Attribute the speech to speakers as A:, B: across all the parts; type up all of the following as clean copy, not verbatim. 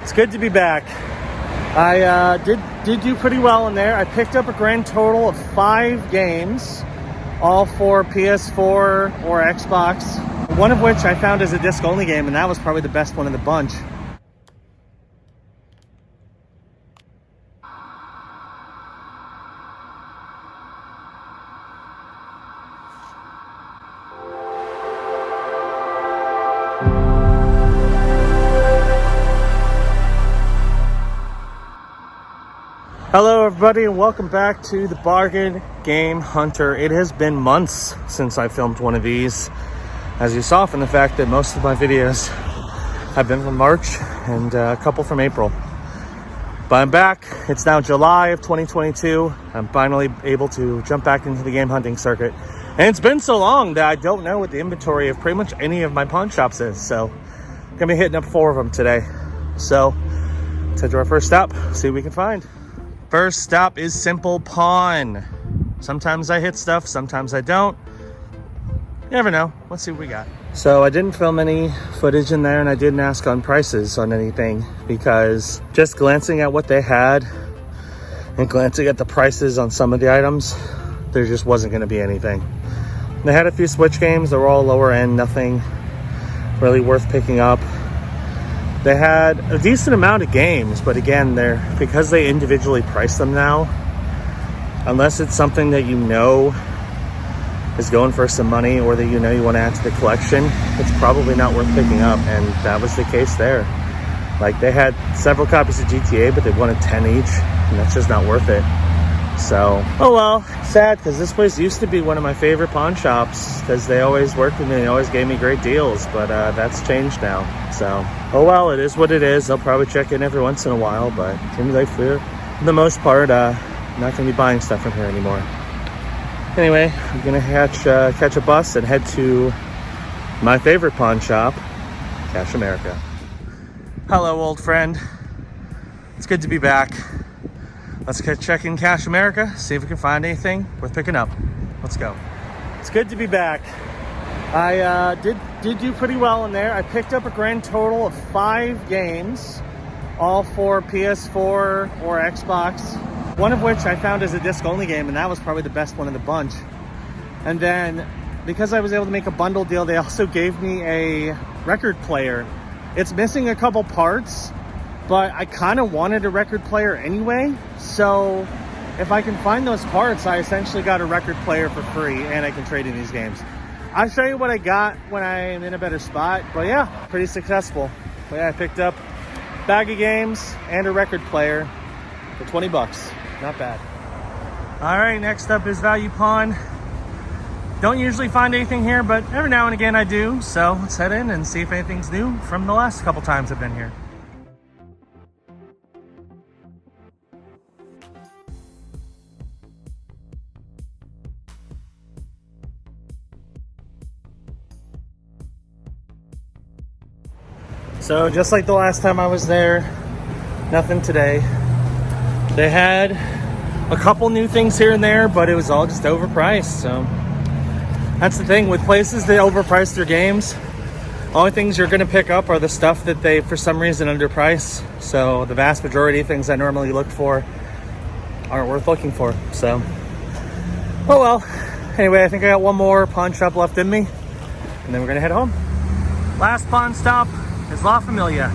A: It's good to be back. I did do pretty well in there. I picked up a grand total of 5 games, all for PS4 or Xbox, one of which I found as a disc-only game, and that was probably the best one of the bunch. Hello everybody and welcome back to the Bargain Game Hunter. It has been months since I filmed one of these, as you saw from the fact that most of my videos have been from March and a couple from April. But I'm back. It's now July of 2022. I'm finally able to jump back into the game hunting circuit. And it's been so long that I don't know what the inventory of pretty much any of my pawn shops is. So I'm gonna be hitting up 4 of them today. So let's head to our first stop, see what we can find. First stop is Simple Pawn. Sometimes I hit stuff, sometimes I don't. You never know. Let's see what we got. So I didn't film any footage in there and I didn't ask on prices on anything because just glancing at what they had and glancing at the prices on some of the items, there just wasn't going to be anything. They had a few Switch games that were all lower end, nothing really worth picking up. They had a decent amount of games, but again, because they individually price them now, unless it's something that you know is going for some money or that you know you want to add to the collection, it's probably not worth picking up, and that was the case there. Like, they had several copies of GTA, but they wanted 10 each, and that's just not worth it. So, oh well, sad, because this place used to be one of my favorite pawn shops, because they always worked with me, they always gave me great deals, but that's changed now. So, oh well, it is what it is. I'll probably check in every once in a while, but it seems like for the most part, I'm not going to be buying stuff from here anymore. Anyway, I'm going to catch a bus and head to my favorite pawn shop, Cash America. Hello, old friend. It's good to be back. Let's check in Cash America, see if we can find anything worth picking up. Let's go. It's good to be back. I did do pretty well in there. I picked up a grand total of 5 games, all for PS4 or Xbox, one of which I found as a disc-only game, and that was probably the best one of the bunch. And then, because I was able to make a bundle deal, they also gave me a record player. It's missing a couple parts, but I kind of wanted a record player anyway, so if I can find those parts, I essentially got a record player for free, and I can trade in these games. I'll show you what I got when I'm in a better spot, but yeah, pretty successful. But yeah, I picked up a bag of games and a record player for 20 bucks. Not bad. All right, next up is Value Pawn. Don't usually find anything here, but every now and again I do, so let's head in and see if anything's new from the last couple times I've been here. So just like the last time I was there, nothing today. They had a couple new things here and there, but it was all just overpriced. So that's the thing with places that overprice their games. Only things you're going to pick up are the stuff that they, for some reason, underprice. So the vast majority of things I normally look for aren't worth looking for. So, oh well. Anyway, I think I got one more pawn shop left in me, and then we're going to head home. Last pawn stop is La Familia.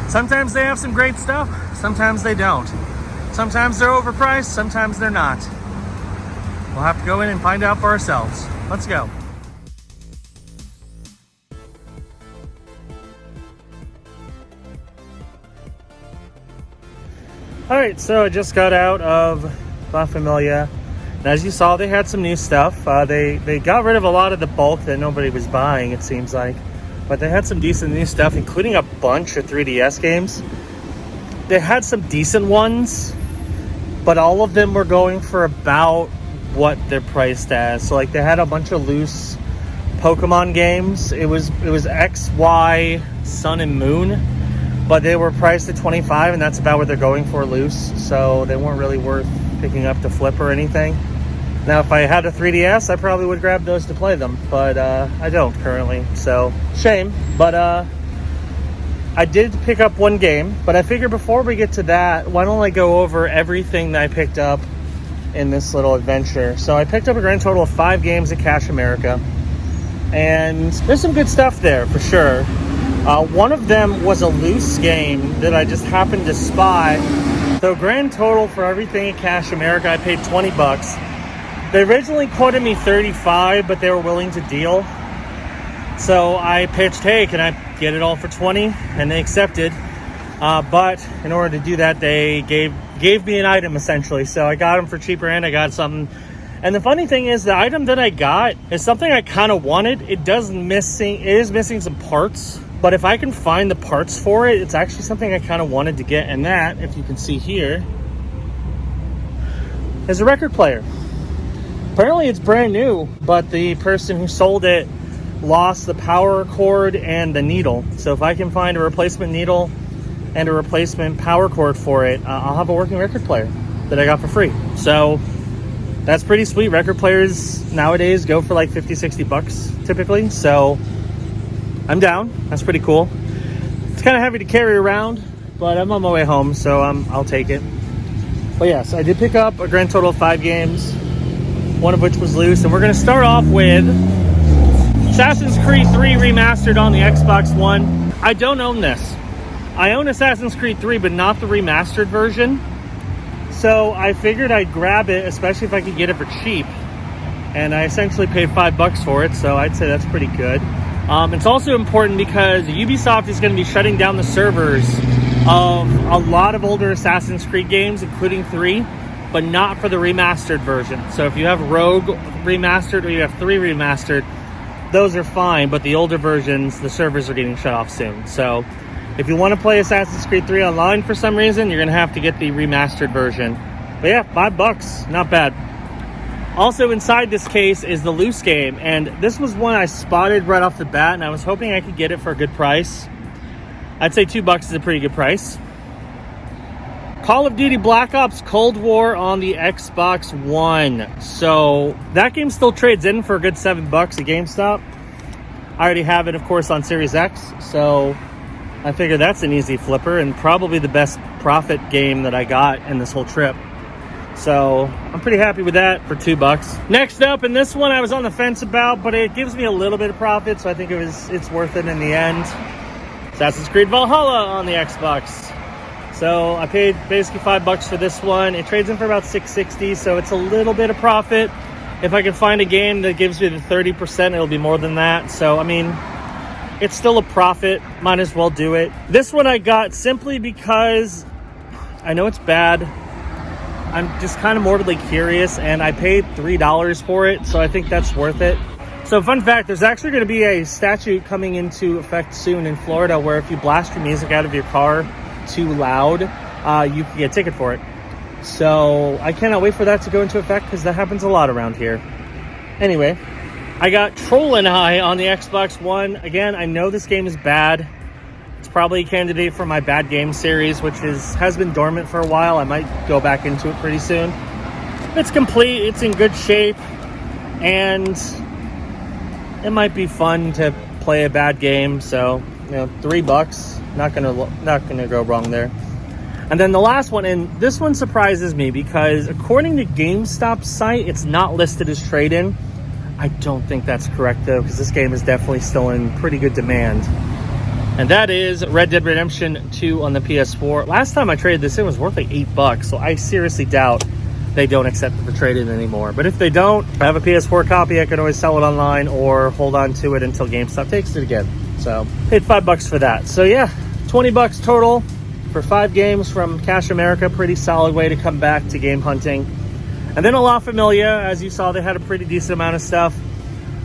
A: Sometimes they have some great stuff, sometimes they don't. Sometimes they're overpriced, sometimes they're not. We'll have to go in and find out for ourselves. Let's go. All right, so I just got out of La Familia. And as you saw, they had some new stuff. They got rid of a lot of the bulk that nobody was buying, it seems like. But they had some decent new stuff, including a bunch of 3DS games. They had some decent ones, but all of them were going for about what they're priced as. So like they had a bunch of loose Pokemon games. It was X, Y, Sun and Moon, but they were priced at $25, and that's about what they're going for loose. So they weren't really worth picking up to flip or anything. Now, if I had a 3DS, I probably would grab those to play them, but I don't currently, so shame. But I did pick up one game, but I figured before we get to that, why don't I go over everything that I picked up in this little adventure. So I picked up a grand total of 5 games at Cash America, and there's some good stuff there for sure. One of them was a loose game that I just happened to spy. So grand total for everything at Cash America, I paid 20 bucks. They originally quoted me 35, but they were willing to deal. So I pitched, hey, can I get it all for 20? And they accepted. But in order to do that, they gave me an item essentially. So I got them for cheaper and I got something. And the funny thing is, the item that I got is something I kind of wanted. It is missing some parts, but if I can find the parts for it, it's actually something I kind of wanted to get. And that, if you can see here, is a record player. Apparently it's brand new, but the person who sold it lost the power cord and the needle. So if I can find a replacement needle and a replacement power cord for it, I'll have a working record player that I got for free. So that's pretty sweet. Record players nowadays go for like 50, 60 bucks typically. So I'm down. That's pretty cool. It's kind of heavy to carry around, but I'm on my way home, so I'll take it. But yes, I did pick up a grand total of 5 games, one of which was loose. And we're going to start off with Assassin's Creed 3 Remastered on the Xbox One. I don't own this. I own Assassin's Creed 3, but not the remastered version. So I figured I'd grab it, especially if I could get it for cheap. And I essentially paid $5 for it, so I'd say that's pretty good. It's also important because Ubisoft is going to be shutting down the servers of a lot of older Assassin's Creed games, including 3, but not for the remastered version. So if you have Rogue Remastered or you have 3 Remastered, those are fine, but the older versions, the servers are getting shut off soon. So if you want to play Assassin's Creed 3 online for some reason, you're going to have to get the remastered version. But yeah, $5, not bad. Also inside this case is the loose game, and this was one I spotted right off the bat, and I was hoping I could get it for a good price. I'd say $2 is a pretty good price. Call of Duty Black Ops Cold War on the Xbox One. So that game still trades in for a good $7 at GameStop. I already have it, of course, on Series X. So I figure that's an easy flipper and probably the best profit game that I got in this whole trip. So I'm pretty happy with that for $2. Next up, and this one I was on the fence about, but it gives me a little bit of profit, so I think it's worth it in the end. Assassin's Creed Valhalla on the Xbox. So I paid basically $5 for this one. It trades in for about $6.60, so it's a little bit of profit. If I can find a game that gives me the 30%, it'll be more than that. So, I mean, it's still a profit. Might as well do it. This one I got simply because I know it's bad. I'm just kind of morbidly curious, and I paid $3 for it, so I think that's worth it. So fun fact, there's actually going to be a statute coming into effect soon in Florida where if you blast your music out of your car too loud, you can get a ticket for it. So I cannot wait for that to go into effect because that happens a lot around here. Anyway, I got Troll and I on the Xbox One. Again, I know this game is bad. It's probably a candidate for my bad game series, which has been dormant for a while. I might go back into it pretty soon. It's complete. It's in good shape, and it might be fun to play a bad game. So, $3. Not gonna go wrong there. And then the last one, and this one surprises me because according to GameStop's site, it's not listed as trade-in. I don't think that's correct though, because this game is definitely still in pretty good demand. And that is Red Dead Redemption 2 on the PS4. Last time I traded this, it was worth like $8, so I seriously doubt they don't accept it for trade-in anymore. But if they don't, if I have a PS4 copy, I can always sell it online or hold on to it until GameStop takes it again. So paid $5 for that. So yeah, $20 total for 5 games from Cash America. Pretty solid way to come back to game hunting. And then a La Familia, as you saw, they had a pretty decent amount of stuff.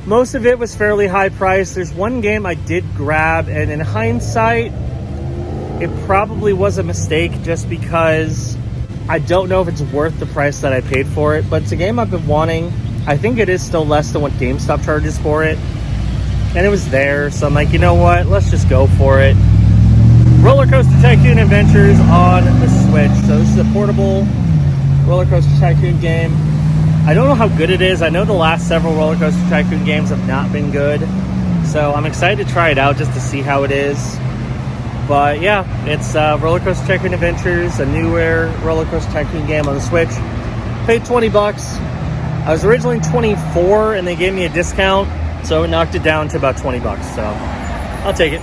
A: Most of it was fairly high priced. There's one game I did grab, and in hindsight, it probably was a mistake just because I don't know if it's worth the price that I paid for it, but it's a game I've been wanting. I think it is still less than what GameStop charges for it. And it was there, so I'm like, you know what? Let's just go for it. Roller Coaster Tycoon Adventures on the Switch. So this is a portable Roller Coaster Tycoon game. I don't know how good it is. I know the last several Roller Coaster Tycoon games have not been good. So I'm excited to try it out just to see how it is. But yeah, it's Roller Coaster Tycoon Adventures, a newer Roller Coaster Tycoon game on the Switch. Paid 20 bucks. I was originally 24 and they gave me a discount, so it knocked it down to about 20 bucks. So I'll take it.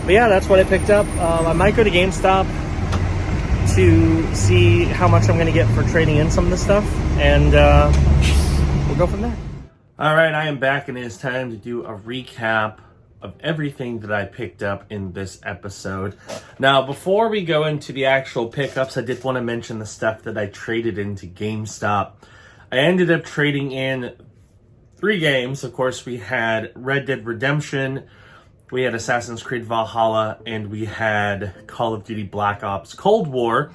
A: But yeah, that's what I picked up. I might go to GameStop to see how much I'm going to get for trading in some of this stuff, and we'll go from there. All right, I am back, and it is time to do a recap of everything that I picked up in this episode. Now, before we go into the actual pickups, I did want to mention the stuff that I traded into GameStop. I ended up trading in 3 games. Of course, we had Red Dead Redemption, we had Assassin's Creed Valhalla, and we had Call of Duty Black Ops Cold War,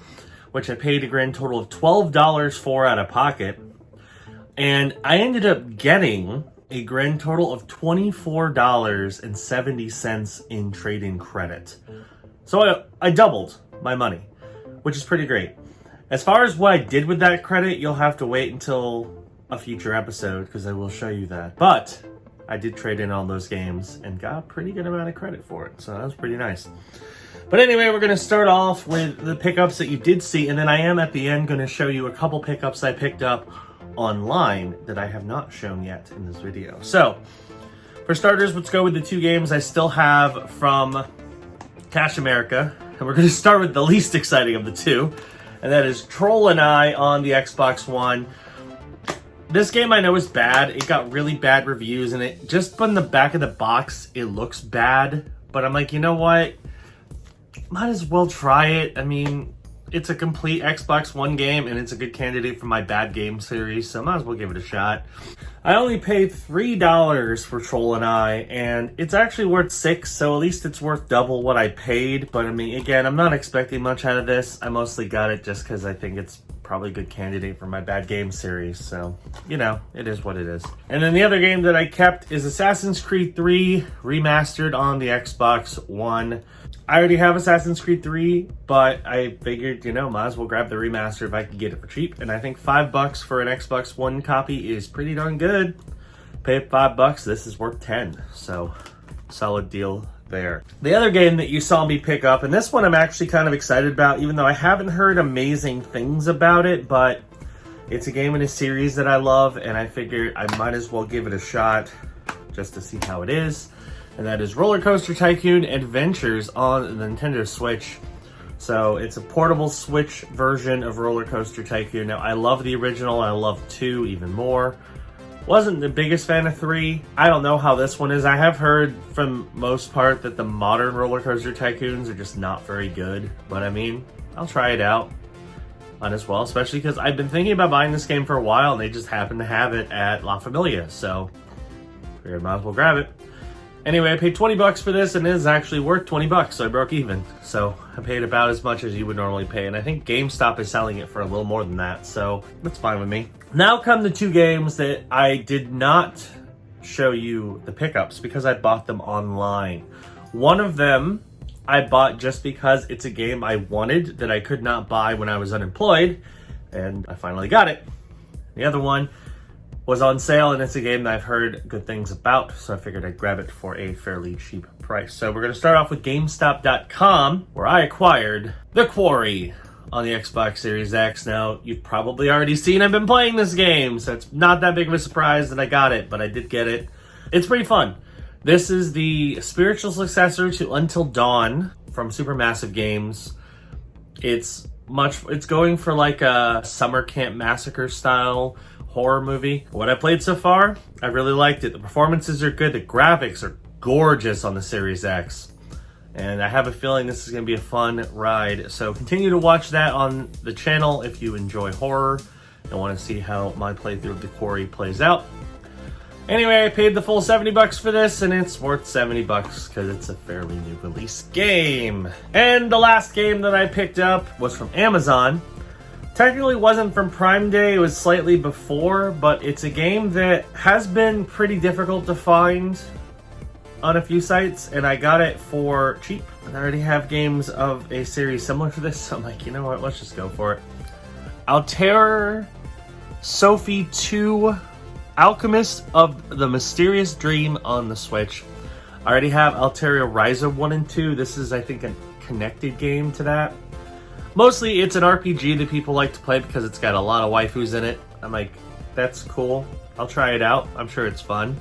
A: which I paid a grand total of $12 for out of pocket. And I ended up getting a grand total of $24.70 in trade-in credit. So I doubled my money, which is pretty great. As far as what I did with that credit, you'll have to wait until a future episode because I will show you that. But I did trade in all those games and got a pretty good amount of credit for it. So that was pretty nice. But anyway, we're going to start off with the pickups that you did see. And then I am at the end going to show you a couple pickups I picked up online that I have not shown yet in this video. So for starters, let's go with the 2 games I still have from Cash America, and we're going to start with the least exciting of the 2, and that is Troll and I on the Xbox One. This game I know is bad. It got really bad reviews, and it just from the back of the box it looks bad, but I'm like, you know what, might as well try it. I mean, it's a complete Xbox One game, and it's a good candidate for my bad game series, so I might as well give it a shot. I only paid $3 for Troll and I, and it's actually worth $6, so at least it's worth double what I paid. But I mean, again, I'm not expecting much out of this. I mostly got it just because I think it's probably a good candidate for my bad game series, so, you know, it is what it is. And then the other game that I kept is Assassin's Creed 3 Remastered on the Xbox One. I already have Assassin's Creed 3, but I figured, you know, might as well grab the remaster if I could get it for cheap. And I think $5 for an Xbox One copy is pretty darn good. Paid $5, this is worth 10. So, solid deal there. The other game that you saw me pick up, and this one I'm actually kind of excited about, even though I haven't heard amazing things about it, but it's a game in a series that I love, and I figured I might as well give it a shot just to see how it is. And that is Roller Coaster Tycoon Adventures on the Nintendo Switch. So it's a portable Switch version of Roller Coaster Tycoon. Now, I love the original. I love 2 even more. Wasn't the biggest fan of 3. I don't know how this one is. I have heard from most part that the modern Roller Coaster Tycoons are just not very good. But I mean, I'll try it out on as well, especially because I've been thinking about buying this game for a while and they just happen to have it at La Familia. So I might as well grab it. Anyway, I paid 20 bucks for this, and it is actually worth 20 bucks, so I broke even. So I paid about as much as you would normally pay, and I think GameStop is selling it for a little more than that, so that's fine with me. Now come the 2 games that I did not show you the pickups because I bought them online. One of them I bought just because it's a game I wanted that I could not buy when I was unemployed, and I finally got it. The other one was on sale, and it's a game that I've heard good things about, so I figured I'd grab it for a fairly cheap price. So we're going to start off with GameStop.com, where I acquired The Quarry on the Xbox Series X. Now, you've probably already seen I've been playing this game, so it's not that big of a surprise that I got it, but I did get it. It's pretty fun. This is the spiritual successor to Until Dawn from Supermassive Games. It's going for like a summer camp massacre style horror movie. What I played so far, I really liked it. The performances are good. The graphics are gorgeous on the Series X. And I have a feeling this is going to be a fun ride. So continue to watch that on the channel if you enjoy horror and want to see how my playthrough of The Quarry plays out. Anyway, I paid the full 70 bucks for this, and it's worth 70 bucks because it's a fairly new release game. And the last game that I picked up was from Amazon. Technically wasn't from Prime Day, it was slightly before, but it's a game that has been pretty difficult to find on a few sites, and I got it for cheap. And I already have games of a series similar to this, so I'm like, you know what, let's just go for it. Altair Sophie 2 Alchemist of the Mysterious Dream on the Switch. I already have Alteria Ryza 1 and 2. This is, I think, a connected game to that. Mostly, it's an RPG that people like to play because it's got a lot of waifus in it. I'm like, that's cool. I'll try it out. I'm sure it's fun.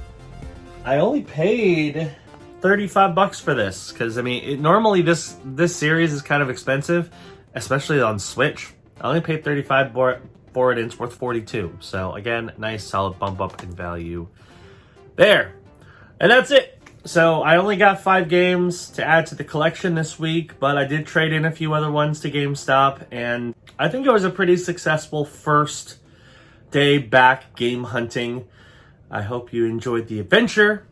A: I only paid $35 for this because, I mean, normally this series is kind of expensive, especially on Switch. I only paid $35 for it, and it's worth $42. So, again, nice solid bump up in value there. And that's it. So I only got 5 games to add to the collection this week, but I did trade in a few other ones to GameStop, and I think it was a pretty successful first day back game hunting. I hope you enjoyed the adventure.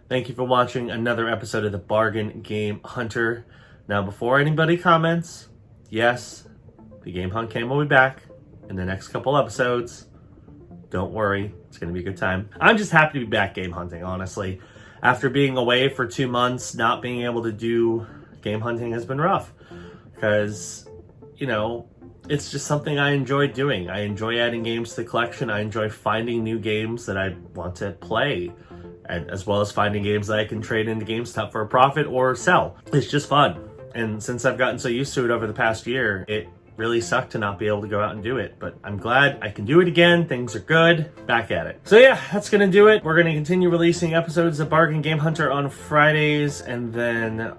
A: Thank you for watching another episode of the Bargain Game Hunter. Now, before anybody comments, yes, the Game Hunt Cam will be back in the next couple episodes. Don't worry, it's going to be a good time. I'm just happy to be back game hunting, honestly. After being away for 2 months, not being able to do game hunting has been rough. Because, you know, it's just something I enjoy doing. I enjoy adding games to the collection. I enjoy finding new games that I want to play. And as well as finding games that I can trade into GameStop for a profit or sell. It's just fun. And since I've gotten so used to it over the past year, it really sucked to not be able to go out and do it, but I'm glad I can do it again. Things are good. Back at it. So yeah, that's gonna do it. We're gonna continue releasing episodes of Bargain Game Hunter on Fridays, and then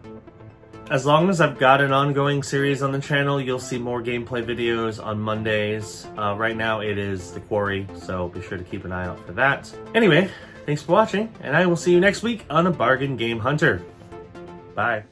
A: as long as I've got an ongoing series on the channel, you'll see more gameplay videos on Mondays. Right now it is The Quarry, so be sure to keep an eye out for that. Anyway, thanks for watching, and I will see you next week on a Bargain Game Hunter. Bye.